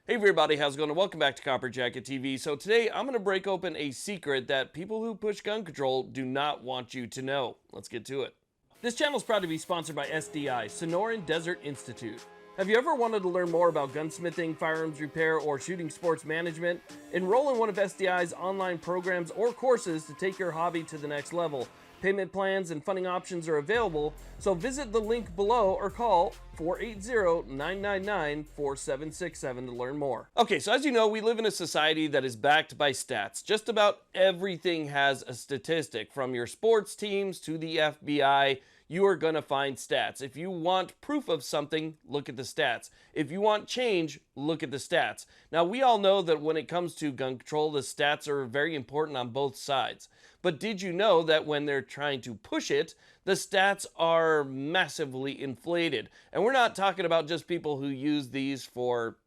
Hey everybody, how's it going? And welcome back to Copper Jacket TV. So today I'm going to break open a secret that people who push gun control do not want you to know. Let's get to it. This channel is proud to be sponsored by SDI, Sonoran Desert Institute. Have you ever wanted to learn more about gunsmithing, firearms repair, or shooting sports management? Enroll in one of SDI's online programs or courses to take your hobby to the next level. Payment plans and funding options are available, so visit the link below or call 480-999-4767 to learn more. Okay, so as you know, we live in a society that is backed by stats. Just about everything has a statistic, from your sports teams to the FBI. You are going to find stats. If you want proof of something, look at the stats. If you want change, look at the stats. Now, we all know that when it comes to gun control, the stats are very important on both sides. But did you know that when they're trying to push it, the stats are massively inflated? And we're not talking about just people who use these for,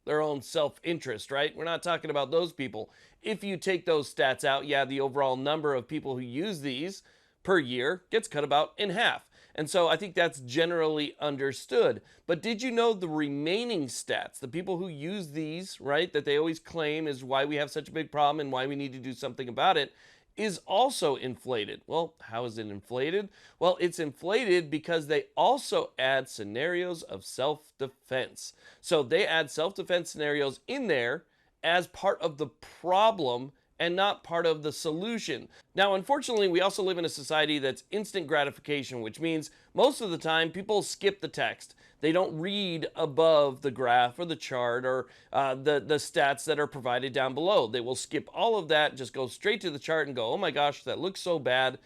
their own self-interest, right? We're not talking about those people. If you take those stats out, yeah, the overall number of people who use these per year gets cut about in half. And so I think that's generally understood. But did you know the remaining stats, the people who use these, right, that they always claim is why we have such a big problem and why we need to do something about it, is also inflated? Well, how is it inflated? Well, it's inflated because they also add scenarios of self-defense. So they add self-defense scenarios in there as part of the problem and not part of the solution. Now, unfortunately, we also live in a society that's instant gratification, which means most of the time people skip the text. They don't read above the graph or the chart or the stats that are provided down below. They will skip all of that, just go straight to the chart and go, oh my gosh, that looks so bad.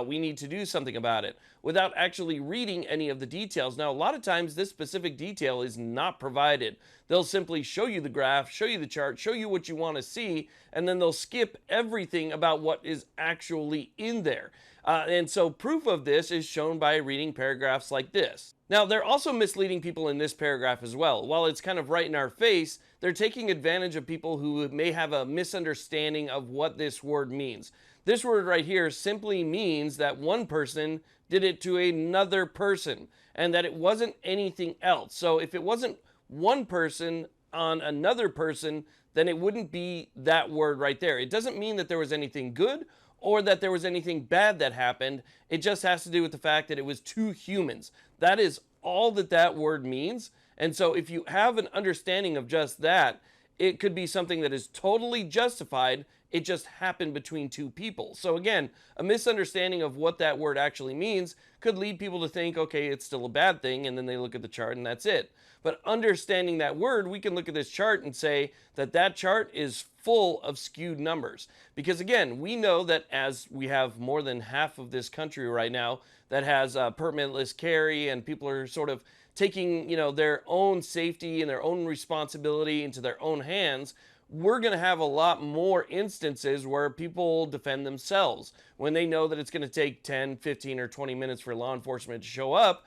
We need to do something about it, without actually reading any of the details. Now, a lot of times this specific detail is not provided. They'll simply show you the graph, show you the chart, show you what you want to see, and then they'll skip everything about what is actually in there. And so proof of this is shown by reading paragraphs like this. Now, they're also misleading people in this paragraph as well. While it's kind of right in our face, they're taking advantage of people who may have a misunderstanding of what this word means. This word right here simply means that one person did it to another person and that it wasn't anything else. So if it wasn't one person on another person, then it wouldn't be that word right there. It doesn't mean that there was anything good or that there was anything bad that happened. It just has to do with the fact that it was two humans. That is all that that word means. And so if you have an understanding of just that, it could be something that is totally justified. It just happened between two people. So again, a misunderstanding of what that word actually means could lead people to think, okay, it's still a bad thing, and then they look at the chart and that's it. But understanding that word, we can look at this chart and say that that chart is full of skewed numbers. Because again, we know that as we have more than half of this country right now that has permitless carry, and people are sort of taking, their own safety and their own responsibility into their own hands, we're going to have a lot more instances where people defend themselves. When they know that it's going to take 10, 15, or 20 minutes for law enforcement to show up,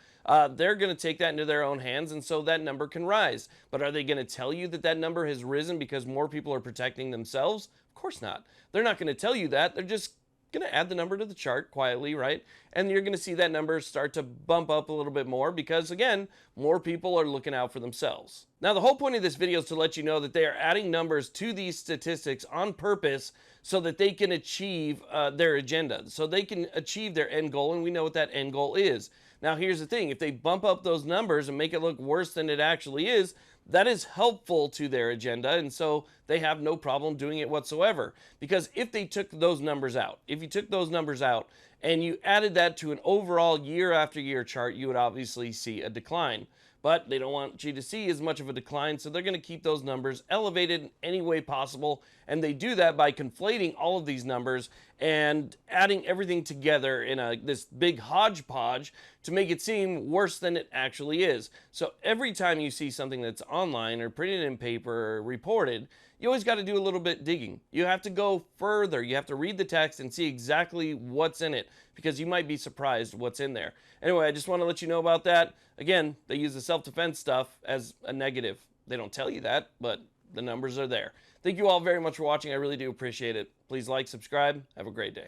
they're going to take that into their own hands, and so that number can rise. But are they going to tell you that that number has risen because more people are protecting themselves? Of course not. They're not going to tell you that. They're just going to add the number to the chart quietly, right? And you're going to see that number start to bump up a little bit more because, again, more people are looking out for themselves. Now, the whole point of this video is to let you know that they are adding numbers to these statistics on purpose so that they can achieve their agenda, so they can achieve their end goal, and we know what that end goal is. Now, here's the thing. If they bump up those numbers and make it look worse than it actually is, that is helpful to their agenda, and so they have no problem doing it whatsoever. Because if they took those numbers out, if you took those numbers out and you added that to an overall year after year chart, you would obviously see a decline. But they don't want you to see as much of a decline, so they're going to keep those numbers elevated in any way possible. And they do that by conflating all of these numbers and adding everything together in this big hodgepodge to make it seem worse than it actually is. So every time you see something that's online or printed in paper or reported, you always got to do a little bit digging. You have to go further. You have to read the text and see exactly what's in it, because you might be surprised what's in there. Anyway, I just want to let you know about that. Again, they use the self-defense stuff as a negative. They don't tell you that, but the numbers are there. Thank you all very much for watching. I really do appreciate it. Please like, subscribe. Have a great day.